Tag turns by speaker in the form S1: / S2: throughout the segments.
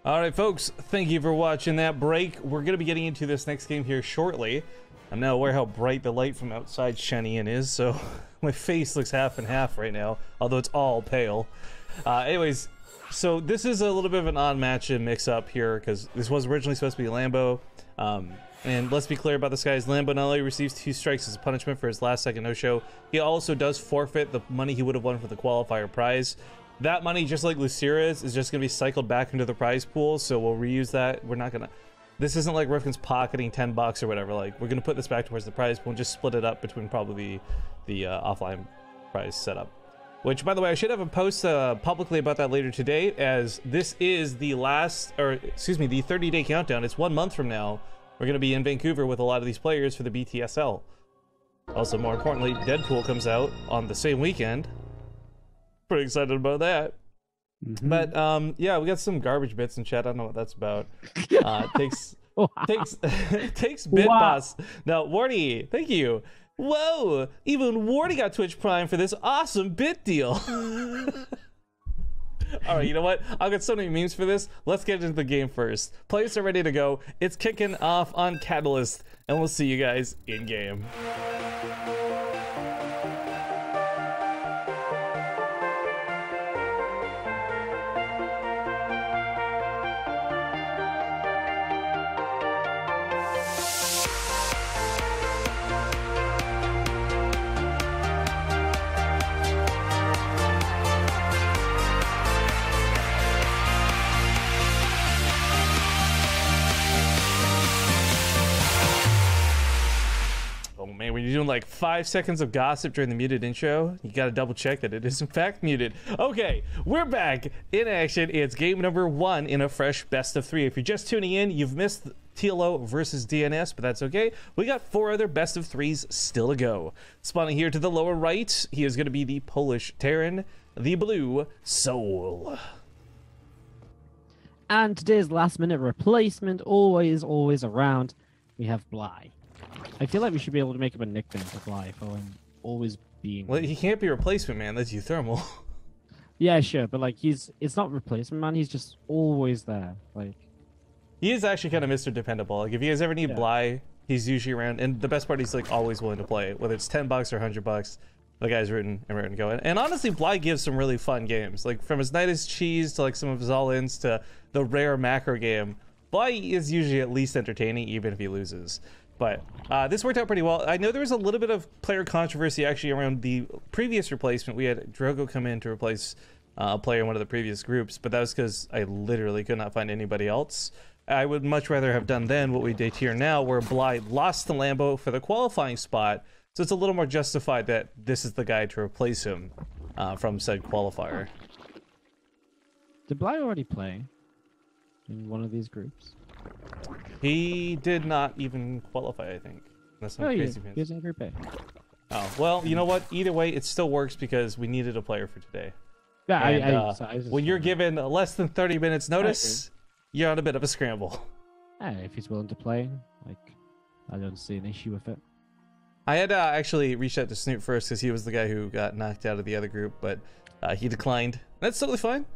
S1: All right, folks, thank you for watching that break. We're going to be getting into this next game here shortly. I'm now aware how bright the light from outside shining in is, so my face looks half and half right now, although it's all pale. Anyways, so this is a little bit of an odd match and mix-up here, because this was originally supposed to be Lambo. And let's be clear about this guy's Lambo not only receives 2 strikes as a punishment for his last-second no-show, he also does forfeit the money he would have won for the qualifier prize. That money, just like Lucira's, is just going to be cycled back into the prize pool, so we'll reuse that. We're not going to... This isn't like Rifkin's pocketing 10 bucks or whatever. Like, we're going to put this back towards the prize pool and just split it up between probably the offline prize setup. Which, by the way, I should have a post publicly about that later today, as this is the last... Or, excuse me, the 30-day countdown. It's 1 month from now. We're going to be in Vancouver with a lot of these players for the BTSL. Also, more importantly, Deadpool comes out on the same weekend. Pretty excited about that. But yeah, we got some garbage bits in chat. I don't know what that's about. Takes bit boss. Now, Wardy, thank you. Whoa, even Wardy got Twitch Prime for this awesome bit deal. All right, you know what? I'll get so many memes for this. Let's get into the game first. Players are ready to go. It's kicking off on Catalyst, and we'll see you guys in game. When you're doing like 5 seconds of gossip during the muted intro, you gotta double check that it is in fact muted. Okay, we're back in action. It's game number 1 in a fresh best of 3. If you're just tuning in, you've missed TLO versus DNS, but that's okay. We got 4 other best of 3s still to go. Spawning here to the lower right, he is going to be the Polish Terran, the blue Soul.
S2: And today's last minute replacement, always around, we have Bly. I feel like we should be able to make up a nickname for Bly for him always being...
S1: Well, he can't be replacement, man. That's Euthermal.
S2: Yeah, sure, but like it's not replacement, man. He's just always there. Like,
S1: he is actually kind of Mr. Dependable. Like, if you guys ever need Bly, he's usually around. And the best part, he's like always willing to play. Whether it's 10 bucks or 100 bucks, the guy's rooting and going. And honestly, Bly gives some really fun games. Like, from his Night is Cheese to like some of his all-ins to the rare macro game, Bly is usually at least entertaining, even if he loses. But this worked out pretty well. I know there was a little bit of player controversy actually around the previous replacement. We had Drogo come in to replace a player in one of the previous groups, but that was because I literally could not find anybody else. I would much rather have done then what we did here now, where Bly lost to Lambo for the qualifying spot, so it's a little more justified that this is the guy to replace him from said qualifier.
S2: Did Bly already play in one of these groups?
S1: He did not even qualify, I think. That's not crazy.
S2: He was in Group A.
S1: Oh, well, you know what? Either way, it still works because we needed a player for today.
S2: Yeah,
S1: and, when you're given less than 30 minutes notice, you're on a bit of a scramble.
S2: If he's willing to play, like, I don't see an issue with it.
S1: I had actually reached out to Snoop first because he was the guy who got knocked out of the other group, but he declined. That's totally fine.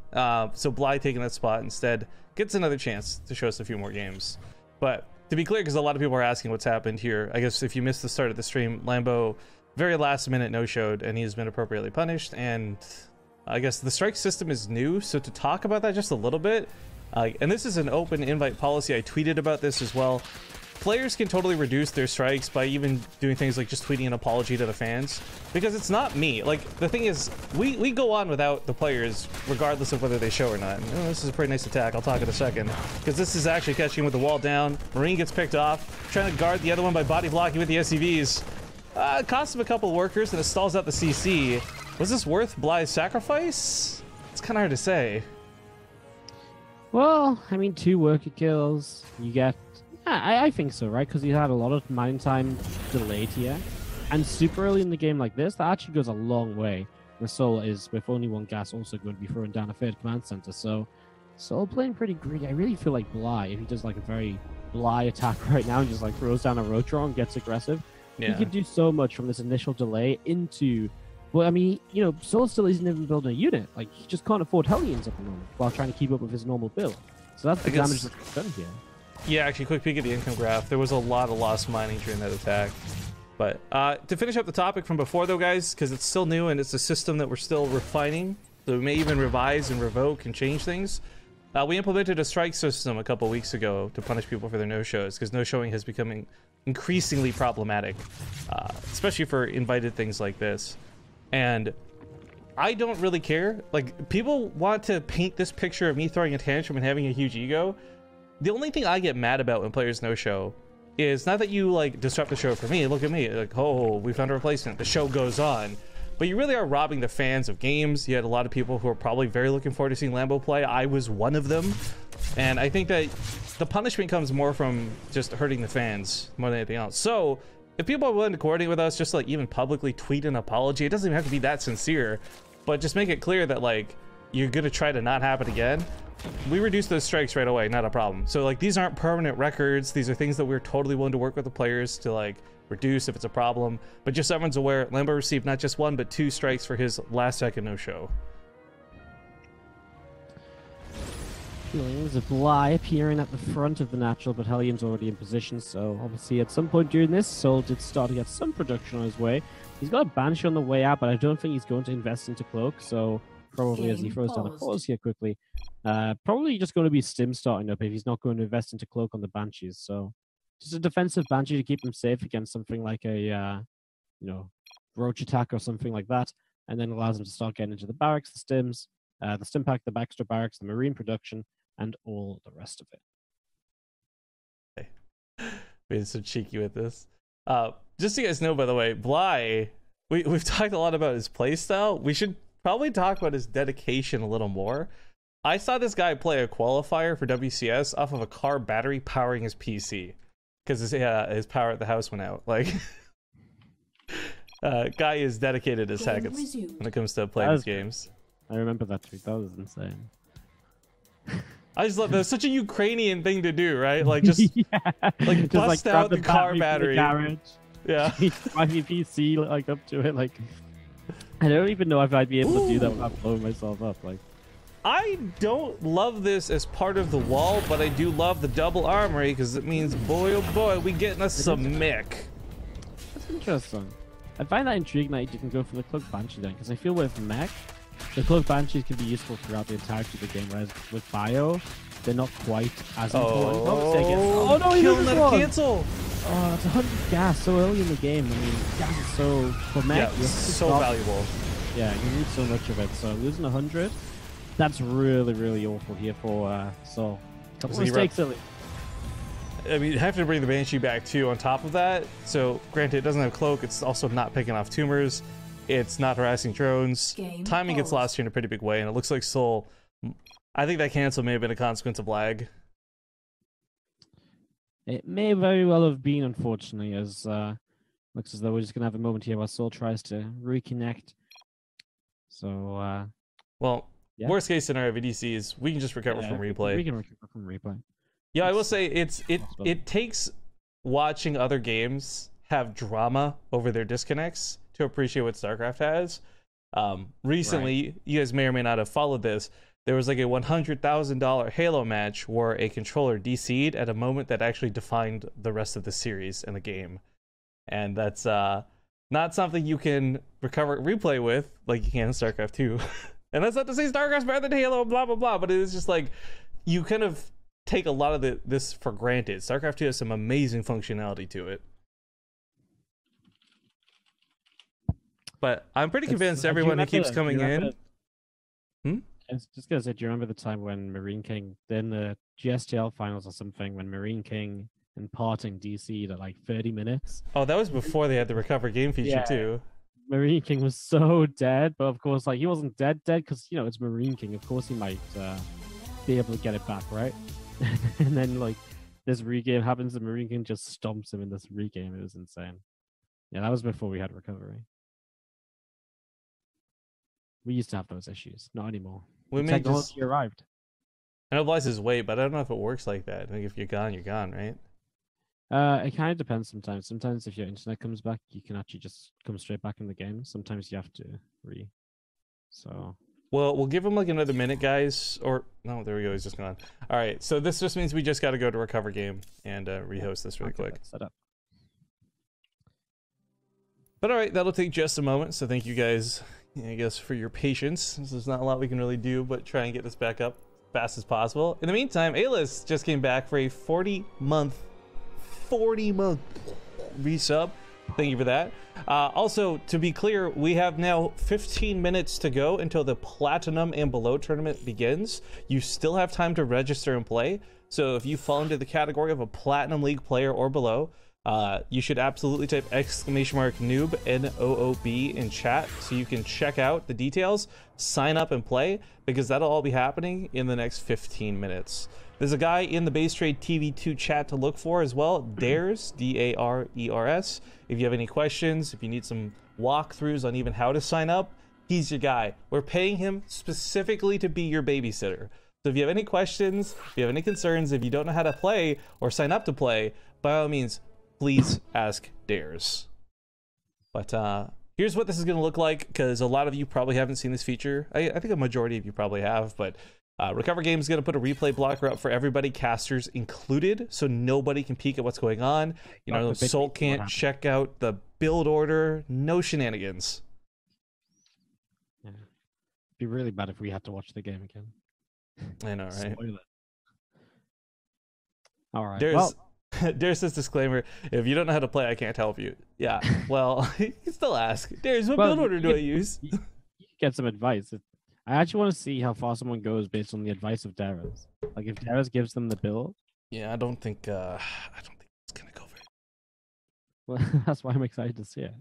S1: So Bly taking that spot instead gets another chance to show us a few more games. But to be clear, because a lot of people are asking what's happened here, I guess if you missed the start of the stream, Lambo very last minute no-showed and he's been appropriately punished, and I guess the strike system is new. So to talk about that just a little bit, and this is an open invite policy, I tweeted about this as well. Players can totally reduce their strikes by even doing things like just tweeting an apology to the fans, because it's not me. Like, the thing is, we go on without the players regardless of whether they show or not. Oh, this is a pretty nice attack. I'll talk in a second, because this is actually catching with the wall down. Marine gets picked off, trying to guard the other one by body blocking with the SCVs. It costs him a couple workers and it stalls out the CC. Was this worth Bly's sacrifice? It's kind of hard to say.
S2: Well, I mean, 2 worker kills, you get... I think so, right? Because he had a lot of mine time delayed here. And super early in the game like this, that actually goes a long way. The Soul is, with only 1 gas, also going to be throwing down a 3rd command center. So, Soul playing pretty greedy. I really feel like Bly, if he does like a very Bly attack right now and just like throws down a Rotron and gets aggressive, he could do so much from this initial delay into... Well, I mean, you know, Soul still isn't even building a unit. Like, he just can't afford Hellions at the moment while trying to keep up with his normal build. So that's the damage that's done here.
S1: Yeah, actually, quick peek at the income graph. There was a lot of lost mining during that attack. But to finish up the topic from before, though, guys, because it's still new and it's a system that we're still refining, so we may even revise and revoke and change things. We implemented a strike system a couple weeks ago to punish people for their no-shows, because no-showing has become increasingly problematic, especially for invited things like this. And I don't really care. Like, people want to paint this picture of me throwing a tantrum and having a huge ego. The only thing I get mad about when players no-show is not that you, like, disrupt the show for me. Look at me. Like, oh, we found a replacement. The show goes on. But you really are robbing the fans of games. You had a lot of people who are probably very looking forward to seeing Lambo play. I was one of them. And I think that the punishment comes more from just hurting the fans more than anything else. So if people are willing to coordinate with us, just like even publicly tweet an apology, it doesn't even have to be that sincere, but just make it clear that, like, you're going to try to not happen again. We reduce those strikes right away, not a problem. So, like, these aren't permanent records. These are things that we're totally willing to work with the players to, like, reduce if it's a problem. But just so everyone's aware, Lambo received not just 1 but 2 strikes for his last second no-show.
S2: Feelings of Bly appearing at the front of the natural, but Hellion's already in position, so obviously at some point during this, Soul did start to get some production on his way. He's got a Banshee on the way out, but I don't think he's going to invest into Cloak, so probably as he throws down a pause here quickly, probably just going to be Stim starting up if he's not going to invest into Cloak on the Banshees, so just a defensive Banshee to keep him safe against something like a, Roach attack or something like that, and then allows him to start getting into the barracks, the Stims, the Stim pack, the Baxter barracks, the Marine production, and all the rest of it.
S1: Being so cheeky with this. Just so you guys know, by the way, Bly, we've talked a lot about his playstyle. We should probably talk about his dedication a little more. I saw this guy play a qualifier for WCS off of a car battery powering his PC because his power at the house went out. Like, guy is dedicated as heck when it comes to playing these games.
S2: I remember that tweet. That was insane.
S1: I just love that's such a Ukrainian thing to do, right? Like just like just bust like out the car battery. Yeah.
S2: Drive your PC like up to it. Like I don't even know if I'd be able to do that without blowing myself up. Like
S1: I don't love this as part of the wall, but I do love the double armory because it means boy oh boy, we getting us some mick.
S2: That's interesting. I find that intriguing that you didn't go for the Cloak Banshee then, because I feel with mech, the Cloak Banshees can be useful throughout the entirety of the game, whereas with Bio, they're not quite as important. Oh no, he
S1: killing that cancel!
S2: Oh, that's 100 gas so early in the game. I mean, gas is so for mech,
S1: so valuable.
S2: Yeah, you need so much of it. So losing 100, that's really, really awful here for Soul. Couple mistakes early.
S1: I mean, you have to bring the Banshee back too on top of that. So granted, it doesn't have Cloak. It's also not picking off tumors. It's not harassing drones. Timing gets lost here in a pretty big way, and it looks like Soul. I think that cancel may have been a consequence of lag.
S2: It may very well have been, unfortunately, as looks as though we're just gonna have a moment here while Soul tries to reconnect. So,
S1: worst case scenario, VDC is we can just recover from replay.
S2: We can recover from replay.
S1: Yeah, I will say it takes watching other games have drama over their disconnects to appreciate what StarCraft has. Recently, you guys may or may not have followed this. There was like a $100,000 Halo match where a controller DC'd at a moment that actually defined the rest of the series and the game. And that's not something you can recover replay with like you can in StarCraft 2. And that's not to say StarCraft's better than Halo, blah, blah, blah, but it is just like you kind of take a lot of this for granted. StarCraft 2 has some amazing functionality to it. But I'm pretty convinced everyone who keeps coming in...
S2: I was just going to say, do you remember the time when Marine King, then the GSTL finals or something, when Marine King and Parting DC'd at like 30 minutes?
S1: Oh, that was before they had the recover game feature too.
S2: Marine King was so dead, but of course, like he wasn't dead because, you know, it's Marine King. Of course he might be able to get it back, right? And then like this regame happens and Marine King just stomps him in this regame. It was insane. Yeah, that was before we had recovery. We used to have those issues, not anymore. Technology arrived.
S1: I know Bly's his weight, but I don't know if it works like that. I think if you're gone, right?
S2: It kind of depends sometimes. Sometimes if your internet comes back, you can actually just come straight back in the game. Sometimes you have to So
S1: Well, we'll give him like another minute, guys. Or no, there we go. He's just gone. All right. So this just means we just got to go to recover game and rehost this really quick.
S2: Set up.
S1: But all right, that'll take just a moment. So thank you guys, I guess, for your patience. There's not a lot we can really do, but try and get this back up as fast as possible. In the meantime, A-List just came back for a 40-month resub. Thank you for that. Also, to be clear, we have now 15 minutes to go until the Platinum and Below tournament begins. You still have time to register and play. So if you fall into the category of a Platinum League player or below, you should absolutely type !noob, N-O-O-B, in chat so you can check out the details, sign up and play, because that'll all be happening in the next 15 minutes. There's a guy in the BaseTradeTV 2 chat to look for as well, Dares, D-A-R-E-R-S. If you have any questions, if you need some walkthroughs on even how to sign up, he's your guy. We're paying him specifically to be your babysitter. So if you have any questions, if you have any concerns, if you don't know how to play or sign up to play, by all means, please ask Dares. But here's what this is going to look like, because a lot of you probably haven't seen this feature. I think a majority of you probably have, but Recover Game is going to put a replay blocker up for everybody, casters included, so nobody can peek at what's going on. You know, Soul can't check out the build order. No shenanigans.
S2: Yeah. It'd be really bad if we had to watch the game again.
S1: I know, right?
S2: All right.
S1: There's this disclaimer: if you don't know how to play, I can't help you. Yeah, well, you can still ask. There's what build order do I use?
S2: You get some advice. I actually want to see how far someone goes based on the advice of Dares. Like if Dares gives them the build.
S1: Yeah, I don't think it's gonna go very
S2: well. That's why I'm excited to see it.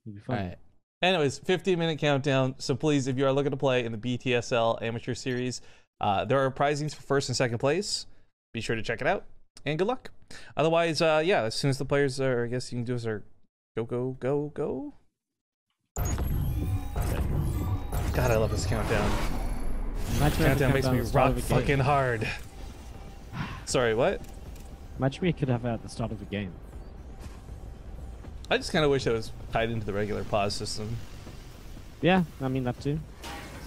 S2: It'll be fun.
S1: All right. Anyways, 15-minute countdown. So please, if you are looking to play in the BTSL Amateur Series, there are prizings for first and second place. Be sure to check it out, and good luck. Otherwise, yeah, as soon as the players are, I guess you can do is go. God, I love this countdown. Countdown makes me rock fucking hard. Sorry, what?
S2: Imagine we could have it at the start of the game.
S1: I just kind of wish it was tied into the regular pause system.
S2: Yeah, I mean that too.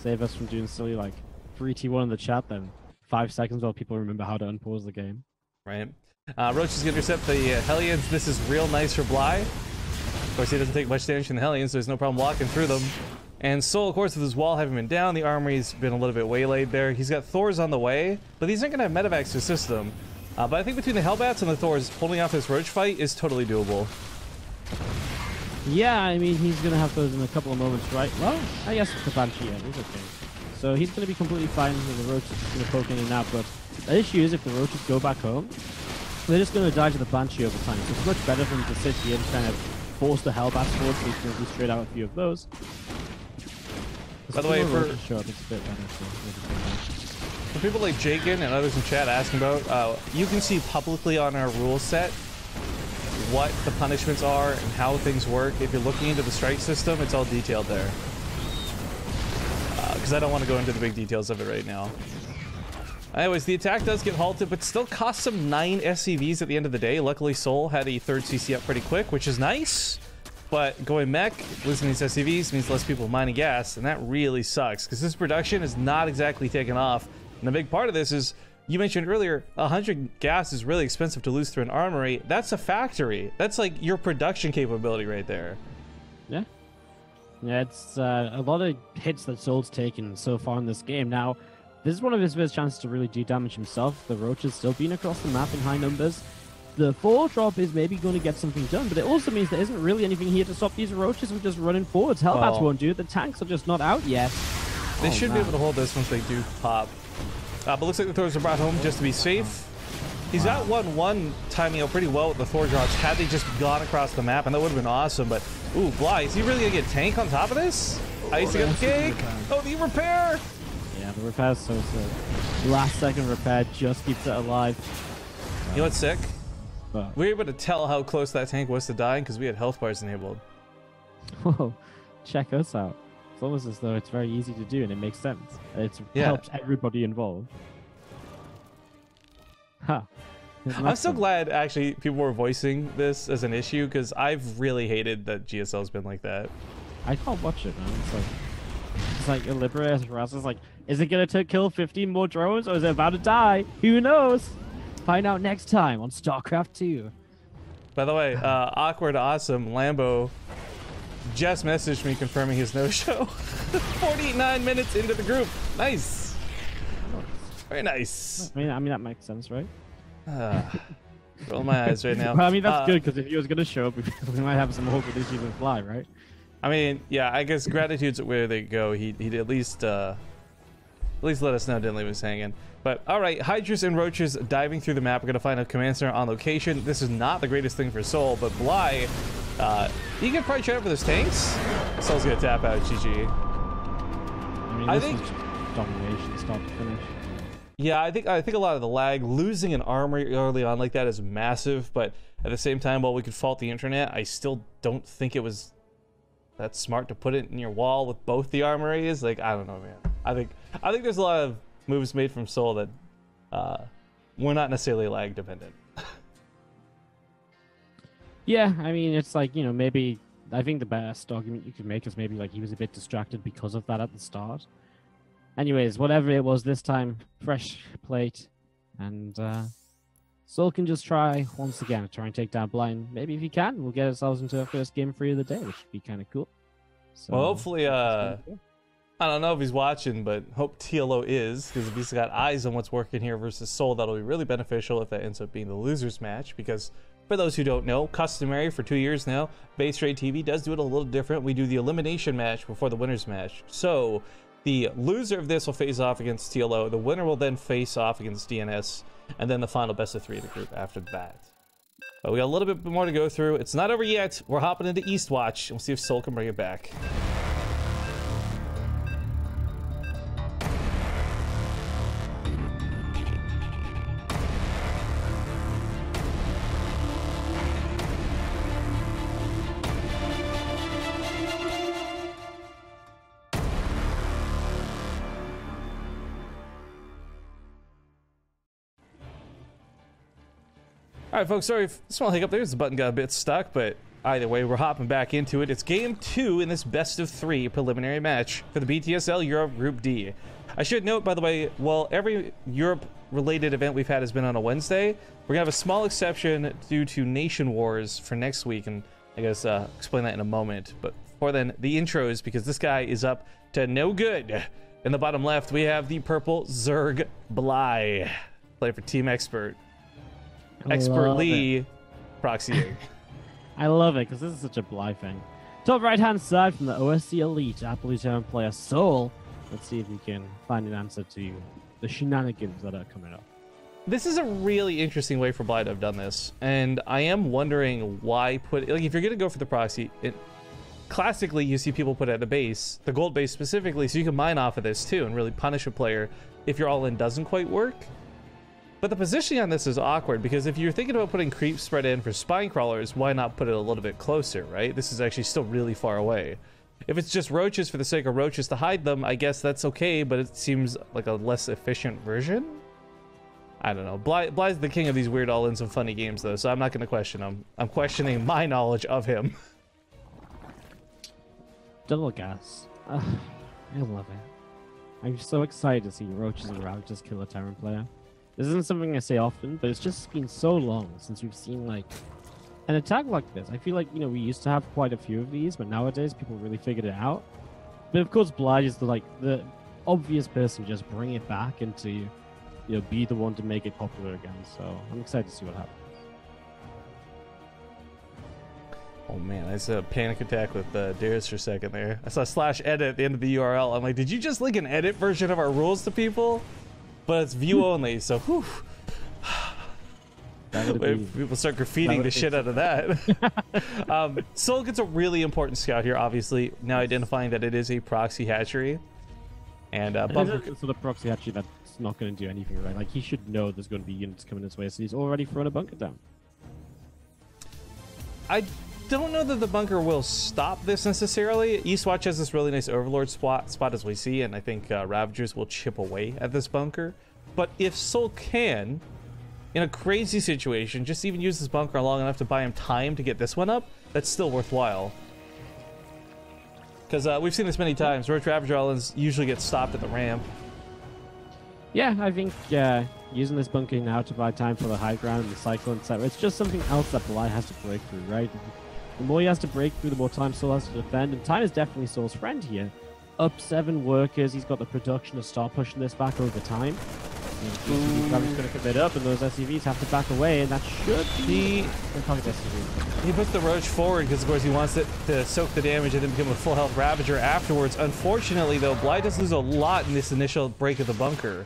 S2: Save us from doing silly like 3T1 in the chat, then 5 seconds while people remember how to unpause the game.
S1: Right. Roach is going to intercept the Hellions. This is real nice for Bly. Of course, he doesn't take much damage from the Hellions, so there's no problem walking through them. And Soul, of course, with his wall having been down, the armory's been a little bit waylaid there. He's got Thors on the way, but these aren't going to have medevacs to assist them. But I think between the Hellbats and the Thors, holding off this Roach fight is totally doable.
S2: Yeah, I mean, he's going to have those in a couple of moments, right? Well, I guess with the Banshee, yeah, he's okay. So he's going to be completely fine with the Roach just going to poke in and out, but the issue is if the Roaches go back home, they're just going to die to the Banshee over time. So it's much better for him to sit here and kind of force the Hellbats forward so he can at least trade out a few of those.
S1: By the way, for people like Jakin and others in chat asking about, you can see publicly on our rule set what the punishments are and how things work. If you're looking into the strike system, it's all detailed there. Because I don't want to go into the big details of it right now. Anyways, the attack does get halted, but still costs him 9 SCVs at the end of the day. Luckily, Soul had a third CC up pretty quick, which is nice. But going mech, losing these SCVs means less people mining gas, and that really sucks because this production is not exactly taken off. And a big part of this is, you mentioned earlier, 100 gas is really expensive to lose through an armory. That's a factory. That's like your production capability right there.
S2: Yeah. Yeah, it's a lot of hits that Soul's taken so far in this game. Now, this is one of his first chances to really do damage himself. The Roach has still been across the map in high numbers. The 4-drop is maybe going to get something done, but it also means there isn't really anything here to stop these Roaches from just running forwards. Hellbats won't do it. The tanks are just not out yet.
S1: They should be able to hold this once they do pop. But looks like the Thors are brought home just to be safe. He's got 1-1 timing out pretty well with the Thor drops had they just gone across the map, and that would have been awesome. But, ooh, Bly, is he really going to get tank on top of this? Ice against cake. Oh, the repair.
S2: Yeah, the repair's so sick. Last second repair just keeps it alive.
S1: You know what's sick? We were able to tell how close that tank was to dying because we had health bars enabled.
S2: Whoa, check us out. It's almost as though it's very easy to do and it makes sense. It helps everybody involved. Huh.
S1: I'm so glad actually people were voicing this as an issue because I've really hated that GSL's been like that.
S2: I can't watch it, man. It's like It's like your Liberator Raz is like, is it gonna kill 15 more drones or is it about to die? Who knows? Find out next time on StarCraft 2.
S1: By the way, awkward, awesome Lambo just messaged me confirming his no-show. 49 minutes into the group. Nice. Very nice.
S2: I mean that makes sense, right?
S1: Roll my eyes right now.
S2: Well, I mean that's good because if he was gonna show up, we might have some awkward issues with Fly, right?
S1: I mean, yeah, I guess gratitude's where they go. He'd at least let us know, didn't leave us hanging. But all right, Hydras and Roaches diving through the map. We're gonna find a command center on location. This is not the greatest thing for Soul, but Bly, you can probably try out for those tanks. Soul's gonna tap out. GG.
S2: I mean, this is just domination, start to finish.
S1: Yeah, I think a lot of the lag, losing an armor early on like that is massive. But at the same time, while we could fault the internet, I still don't think it was that smart to put it in your wall with both the armories. Like, I don't know, man. I think there's a lot of moves made from Soul that were not necessarily lag dependent.
S2: Yeah, I mean, it's like, you know, maybe I think the best argument you could make is maybe like he was a bit distracted because of that at the start. Anyways, whatever it was this time, fresh plate, and Soul can just try once again to try and take down Blind. Maybe if he can, we'll get ourselves into our first game free of the day, which would be kind of cool. So,
S1: well, hopefully, I don't know if he's watching, but hope TLO is, because if he's got eyes on what's working here versus Soul, that'll be really beneficial if that ends up being the losers match. Because for those who don't know, customary for 2 years now, BaseTradeTV does do it a little different. We do the elimination match before the winners match. So the loser of this will face off against TLO. The winner will then face off against DNS, and then the final best of 3 of the group after that. But we got a little bit more to go through. It's not over yet. We're hopping into Eastwatch, and we'll see if Soul can bring it back. All right, folks, sorry, small hiccup there. The button got a bit stuck, but either way, we're hopping back into it. It's game 2 in this best of 3 preliminary match for the BTSL EU Group D. I should note, by the way, while every Europe-related event we've had has been on a Wednesday, we're going to have a small exception due to Nation Wars for next week, and I guess explain that in a moment. But before then, the intros, because this guy is up to no good. In the bottom left, we have the purple Zerg Bly, player for Team Expert. Expertly proxying.
S2: I love it because this is such a Bly thing. Top right hand side from the OSC Elite, our blue term player Soul. Let's see if we can find an answer to the shenanigans that are coming up.
S1: This is a really interesting way for Bly to have done this, and I am wondering why put, like, if you're gonna go for the proxy, classically you see people put it at the base, the gold base specifically, so you can mine off of this too and really punish a player if your all in doesn't quite work. But the positioning on this is awkward, because if you're thinking about putting creep spread in for spine crawlers, why not put it a little bit closer, right? This is actually still really far away. If it's just roaches for the sake of roaches to hide them, I guess that's okay, but it seems like a less efficient version? I don't know. Bly's the king of these weird all-ins and funny games, though, so I'm not going to question him. I'm questioning my knowledge of him.
S2: Double gas. I love it. I'm so excited to see roaches and roaches kill a Terran player. This isn't something I say often, but it's just been so long since we've seen, like, an attack like this. I feel like, you know, we used to have quite a few of these, but nowadays people really figured it out. But of course, Bly is the obvious person to just bring it back and to, you know, be the one to make it popular again. So I'm excited to see what happens.
S1: Oh man, I saw a panic attack with Darius for a second there. I saw /edit at the end of the URL. I'm like, did you just link an edit version of our rules to people? But it's view only, so whew. People start graffitiing the shit out of that. Soul gets a really important scout here, obviously, now identifying that it is a proxy hatchery. And Bumper...
S2: So the proxy hatchery that's not going to do anything, right? Like, he should know there's going to be units coming this way, so he's already thrown a bunker down.
S1: I don't know that the bunker will stop this necessarily. Eastwatch has this really nice Overlord spot as we see, and I think Ravagers will chip away at this bunker. But if Soul can, in a crazy situation, just even use this bunker long enough to buy him time to get this one up, that's still worthwhile. Because we've seen this many times. Roach Ravager Islands usually get stopped at the ramp.
S2: Yeah, I think using this bunker now to buy time for the high ground and the cyclone, etc. It's just something else that Bly has to break through, right? The more he has to break through, the more time Soul has to defend, and time is definitely Soul's friend here. Up 7 workers, he's got the production to start pushing this back over time. He's going to commit up, and those SCVs have to back away, and that should be...
S1: He puts the Roach forward because, of course, he wants it to soak the damage and then become a full health Ravager afterwards. Unfortunately, though, Bly does lose a lot in this initial break of the bunker.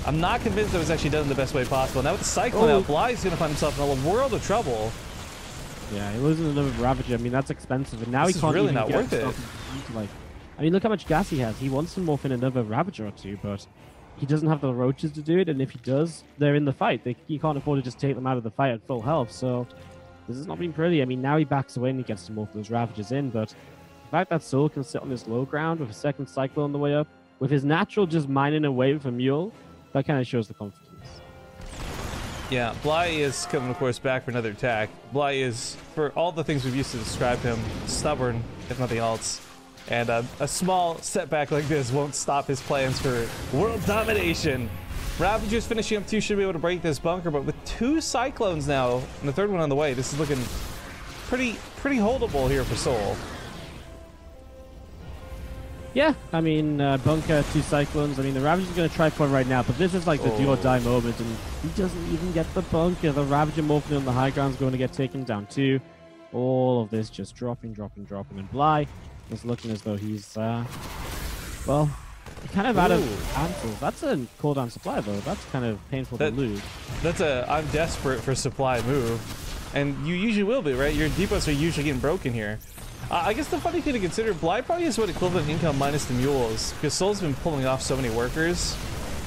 S1: I'm not convinced that it was actually done in the best way possible. Now with the Cyclone out, Bly's going to find himself in a world of trouble.
S2: Yeah, he loses another Ravager. I mean, that's expensive, and now he can't
S1: really
S2: even
S1: not worth it.
S2: Like, I mean, look how much gas he has. He wants to morph in another Ravager or two, but he doesn't have the Roaches to do it, and if he does, they're in the fight. He can't afford to just take them out of the fight at full health, so this has not been pretty. I mean, now he backs away and he gets to morph those Ravagers in, but the fact that Soul can sit on this low ground with a second Cyclone on the way up, with his natural just mining away with a Mule, that kind of shows the confidence.
S1: Yeah, Bly is coming, of course, back for another attack. Bly is, for all the things we've used to describe him, stubborn, if nothing else. And a small setback like this won't stop his plans for world domination. Ravagers finishing up 2 should be able to break this bunker, but with 2 Cyclones now, and the 3rd one on the way, this is looking pretty holdable here for Soul.
S2: Yeah, I mean, bunker, 2 Cyclones. I mean, the Ravager's going to try for it right now, but this is like the do or die moment, and he doesn't even get the bunker. The Ravager morphing on the high ground is going to get taken down too. All of this just dropping, and Bly is looking as though he's, well, kind of out of answers. That's a cooldown supply, though. That's kind of painful to lose.
S1: That's a I'm desperate for supply move, and you usually will be, right? Your depots are usually getting broken here. I guess the funny thing to consider, Bly probably is what equivalent income minus the mules, because Soul's been pulling off so many workers.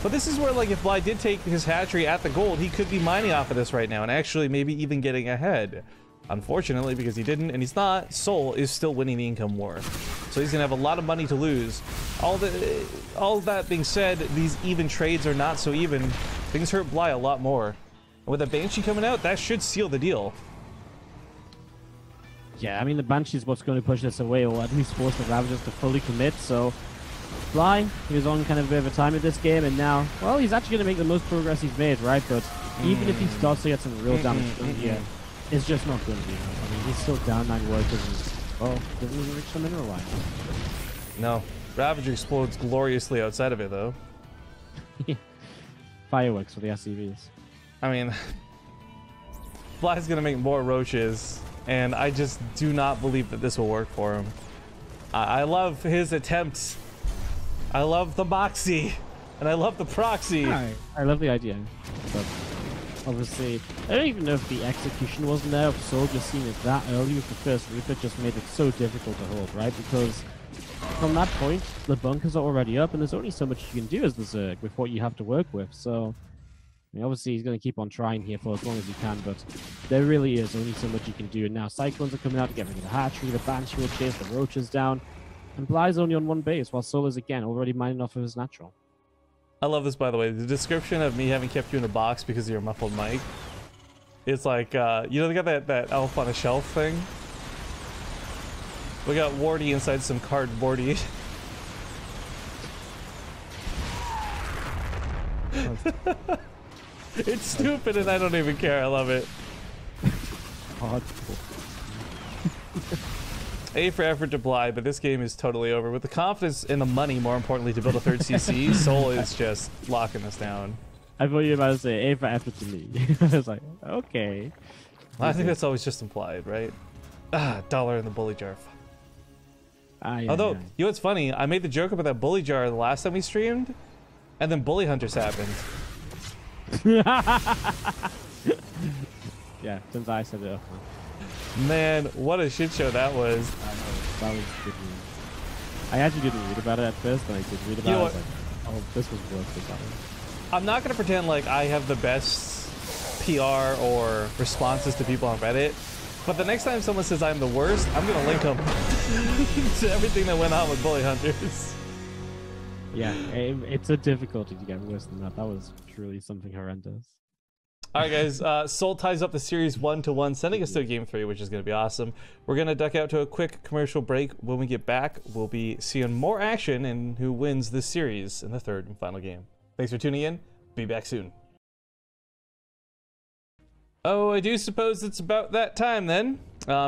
S1: But this is where, like, if Bly did take his hatchery at the gold, he could be mining off of this right now, and actually maybe even getting ahead. Unfortunately, because he didn't, and he's not, Soul is still winning the income war. So he's gonna have a lot of money to lose. All that being said, these even trades are not so even. Things hurt Bly a lot more. And with a Banshee coming out, that should seal the deal.
S2: Yeah, I mean, the Banshee is what's going to push this away, or at least force the Ravagers to fully commit, so Bly, he was on kind of a bit of a time at this game, and now, well, he's actually going to make the most progress he's made, right? But even if he starts to get some real damage done here, it's just not going to be enough. I mean, he's still down 9 workers, and, well, doesn't even reach the mineral line.
S1: No. Ravager explodes gloriously outside of it, though.
S2: Fireworks for the SCVs.
S1: I mean, Bly's going to make more Roaches, and I just do not believe that this will work for him. I love his attempts. I love the moxie, and I love the proxy.
S2: I love the idea, but obviously, I don't even know if the execution wasn't there. If Soul just seen it that early with the first Reaper just made it so difficult to hold, right? Because from that point, the bunkers are already up, and there's only so much you can do as the Zerg with what you have to work with. So, I mean, obviously, he's going to keep on trying here for as long as he can, but there really is only so much you can do. And now Cyclones are coming out to get rid of the hatchery, the Banshee will chase the Roaches down, and Bly's only on 1 base, while Soul is, again, already mining off of his natural.
S1: I love this, by the way. The description of me having kept you in a box because of your muffled mic. It's like, you know, they got that elf on a shelf thing? We got Wardy inside some cardboardy. It's stupid and I don't even care. I love it. A for effort to Bly, but this game is totally over. With the confidence and the money, more importantly, to build a 3rd CC, Soul is just locking this down.
S2: I thought you were about to say A for effort to me. I was like, okay.
S1: Well, I think that's always just implied, right? Dollar in the bully jar.
S2: Yeah,
S1: although,
S2: yeah.
S1: you know what's funny? I made the joke about that bully jar the last time we streamed, and then Bully Hunters happened.
S2: Yeah, since I said it.
S1: Man, what a shit show that was.
S2: I know, that was good news. I actually didn't read about it at first, but I did read about it. I was like, oh, this was worth it.
S1: I'm not going to pretend like I have the best PR or responses to people on Reddit, but the next time someone says I'm the worst, I'm going to link them to everything that went on with Bully Hunters.
S2: Yeah, it's a difficulty to get worse than that. That was truly something horrendous.
S1: All right, guys. Soul ties up the series 1-1, sending us to Game 3, which is going to be awesome. We're going to duck out to a quick commercial break. When we get back, we'll be seeing more action and who wins this series in the third and final game. Thanks for tuning in. Be back soon. Oh, I do suppose it's about that time then.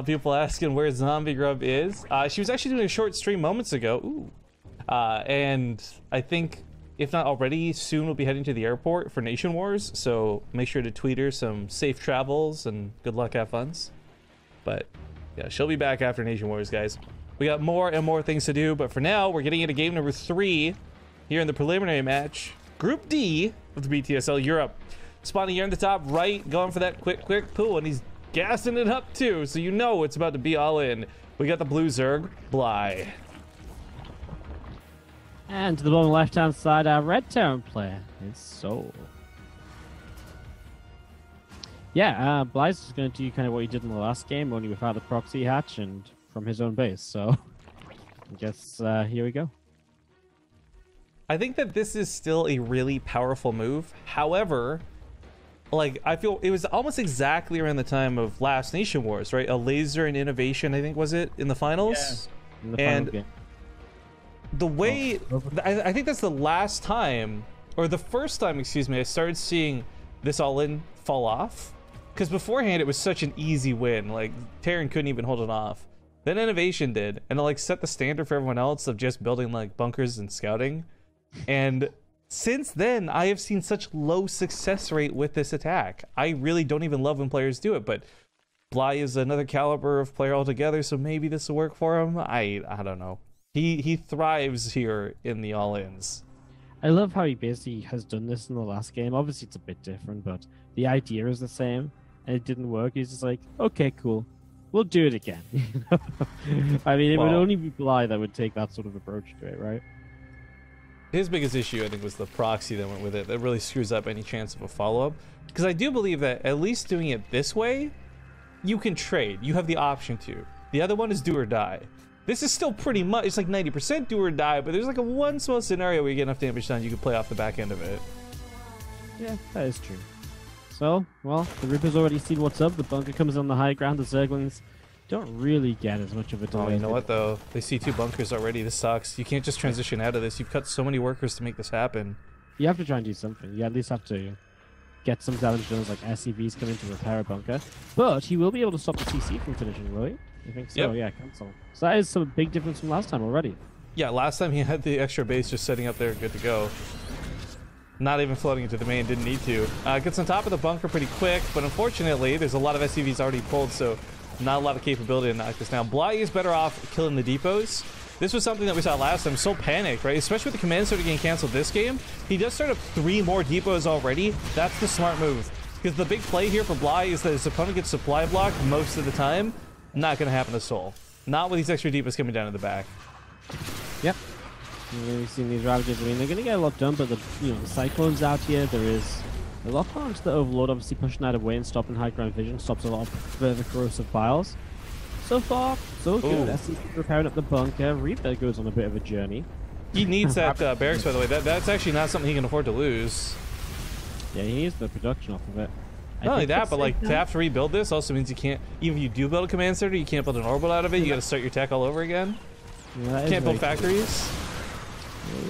S1: People asking where Zombie Grub is. She was actually doing a short stream moments ago. Ooh. And I think, if not already, soon we'll be heading to the airport for Nation Wars, so make sure to tweet her some safe travels and good luck, have funs. But yeah, she'll be back after Nation Wars, guys. We got more and more things to do, but for now, we're getting into game number 3 here in the preliminary match. Group D of the BTSL Europe. Spawning here in the top right, going for that quick pull, and he's gassing it up too, so you know it's about to be all in. We got the blue Zerg, Bly.
S2: And to the bottom left-hand side, our red Terran player is Soul. Yeah, Bly's is going to do kind of what he did in the last game, only without the proxy hatch and from his own base. So, I guess here we go.
S1: I think that this is still a really powerful move. However, like, I feel it was almost exactly around the time of last Nation Wars, right? A laser and innovation, I think, was it, in the finals?
S2: Yeah, in the final game.
S1: The way I think that's the last time, or the first time, excuse me, I started seeing this all-in fall off, because beforehand it was such an easy win. Like, Terran couldn't even hold it off. Then innovation did, and it like set the standard for everyone else of just building like bunkers and scouting. And since then, I have seen such low success rate with this attack. I really don't even love when players do it, but Bly is another caliber of player altogether, so maybe this will work for him. I don't know. He thrives here in the all-ins.
S2: I love how he basically has done this in the last game. Obviously, it's a bit different, but the idea is the same, and it didn't work. He's just like, okay, cool. We'll do it again. I mean, it would only be Bly that would take that sort of approach to it, right?
S1: His biggest issue, I think, was the proxy that went with it. That really screws up any chance of a follow-up. Because I do believe that at least doing it this way, you can trade. You have the option to. The other one is do or die. This is still pretty much, it's like 90% do or die, but there's like a one small scenario where you get enough damage done, you can play off the back end of it.
S2: Yeah, that is true. So, well, the Reaper's already seen what's up. The bunker comes on the high ground. The Zerglings don't really get as much of a delay.
S1: Oh, you know what, though? They see 2 bunkers already. This sucks. You can't just transition out of this. You've cut so many workers to make this happen.
S2: You have to try and do something. You at least have to get some damage done, like SCVs coming to repair a bunker. But he will be able to stop the CC from finishing, will he? I think so,
S1: yep.
S2: Yeah, cancel. So that is some big difference from last time already.
S1: Yeah, last time he had the extra base just setting up there, good to go. Not even floating into the main, didn't need to. Gets on top of the bunker pretty quick, but unfortunately, there's a lot of SCVs already pulled, so not a lot of capability to knock this down. Bly is better off killing the depots. This was something that we saw last time. So panicked, right? Especially with the command center getting canceled this game. He does start up 3 more depots already. That's the smart move. Because the big play here for Bly is that his opponent gets supply blocked most of the time. Not going to happen to Soul. Not with these extra depots coming down in the back.
S2: Yep. We've seen these Ravages. I mean, they're going to get a lot done, but the Cyclone's out here. There is a lot onto the Overlord, obviously pushing out away and stopping high ground vision. Stops a lot of further corrosive biles. So far, so good. SCP repairing up the bunker. Reaper goes on a bit of a journey.
S1: He needs that barracks, by the way. That's actually not something he can afford to lose.
S2: Yeah, he needs the production off of it.
S1: Not only that, but like to have to rebuild this also means you can't, even if you do build a command center, you can't build an orbital out of it. You got to start your tech all over again.
S2: Yeah,
S1: can't build factories.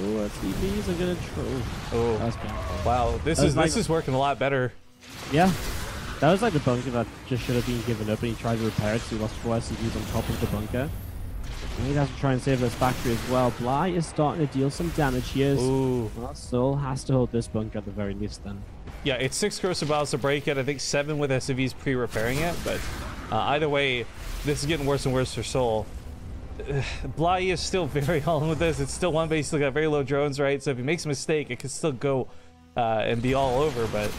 S2: Oh, SCPs are gonna troll.
S1: Oh,
S2: that's painful.
S1: Wow, this is working a lot better.
S2: Yeah, that was like the bunker that just should have been given up, and he tried to repair it, so he lost 4 SCVs on top of the bunker. And he has to try and save this factory as well. Bly is starting to deal some damage here. Well, Soul has to hold this bunker at the very least then.
S1: Yeah, it's 6 corrosive biles to break it. I think 7 with SCVs pre-repairing it, but either way, this is getting worse and worse for Soul. Bly is still very all in with this. It's still one base, still got very low drones, right? So if he makes a mistake, it could still go and be all over, but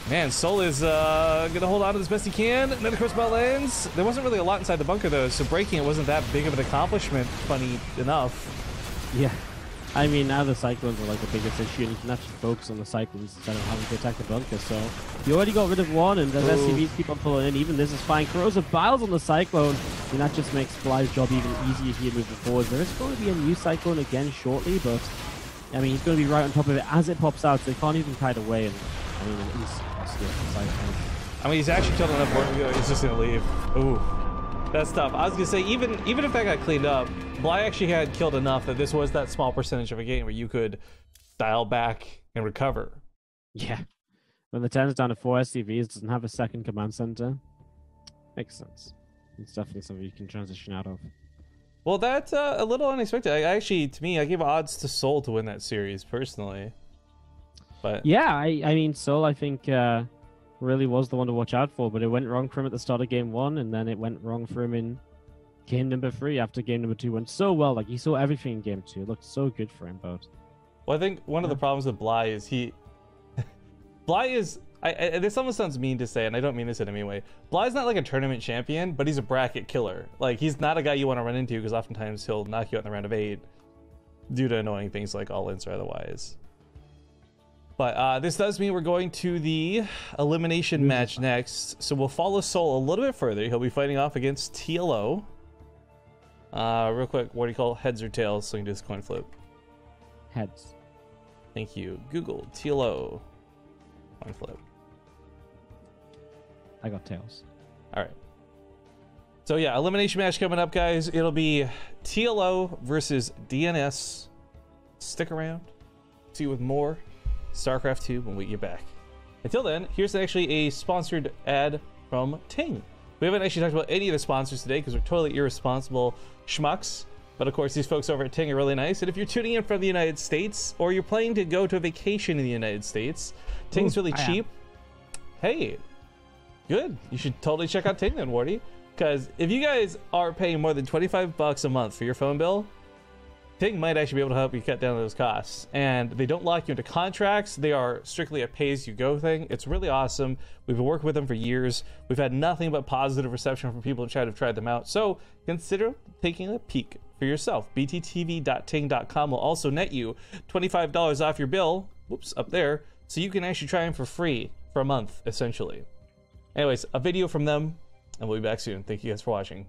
S1: man, Soul is gonna hold on to as best he can. Another corrosive bile lands. There wasn't really a lot inside the bunker though, so breaking it wasn't that big of an accomplishment, funny enough.
S2: Yeah. I mean, now the Cyclones are like the biggest issue, and you can actually focus on the Cyclones instead of having to attack the bunker. So you already got rid of one, and the SCVs keep on pulling in. Even this is fine. Corrosive biles on the Cyclone, and that just makes Bly's job even easier here moving forward. There is going to be a new Cyclone again shortly, but I mean, he's going to be right on top of it as it pops out, so they can't even kite away and I mean,
S1: I mean, he's actually killed enough work. He's just gonna leave. Ooh, that's tough. I was gonna say, even if that got cleaned up, Bly actually had killed enough that this was that small percentage of a game where you could dial back and recover.
S2: Yeah. When the 10's down to 4 SCVs, doesn't have a second command center. Makes sense. It's definitely something you can transition out of.
S1: Well, that's a little unexpected. Actually, to me, I give odds to Soul to win that series personally. But
S2: yeah, I mean, Soul, I think, really was the one to watch out for, but it went wrong for him at the start of game 1, and then it went wrong for him in game number 3 after game number 2 went so well. Like, he saw everything in game 2. It looked so good for him, but...
S1: Well, I think one of the problems with Bly is Bly is... this almost sounds mean to say, and I don't mean this in any way. Bly's not like a tournament champion, but he's a bracket killer. Like, he's not a guy you want to run into, because oftentimes he'll knock you out in the round of 8 due to annoying things like all-ins or otherwise. But this does mean we're going to the elimination match next. So we'll follow Soul a little bit further. He'll be fighting off against TLO. Real quick, what do you call heads or tails so we can do this coin flip?
S2: Heads.
S1: Thank you. Google TLO. Coin flip.
S2: I got tails.
S1: All right. So yeah, elimination match coming up, guys. It'll be TLO versus DNS. Stick around. See you with more StarCraft 2 when we get back. Until then, here's actually a sponsored ad from Ting. We haven't actually talked about any of the sponsors today because we're totally irresponsible schmucks. But of course, these folks over at Ting are really nice. And if you're tuning in from the United States or you're planning to go to a vacation in the United States, Ting's really cheap. Hey, good. You should totally check out Ting then, Wardy. Because if you guys are paying more than $25 a month for your phone bill, Ting might actually be able to help you cut down those costs. And they don't lock you into contracts. They are strictly a pay-as-you-go thing. It's really awesome. We've been working with them for years. We've had nothing but positive reception from people who have tried them out. So consider taking a peek for yourself. bttv.ting.com will also net you $25 off your bill. Whoops, up there. So you can actually try them for free for a month, essentially. Anyways, a video from them, and we'll be back soon. Thank you guys for watching.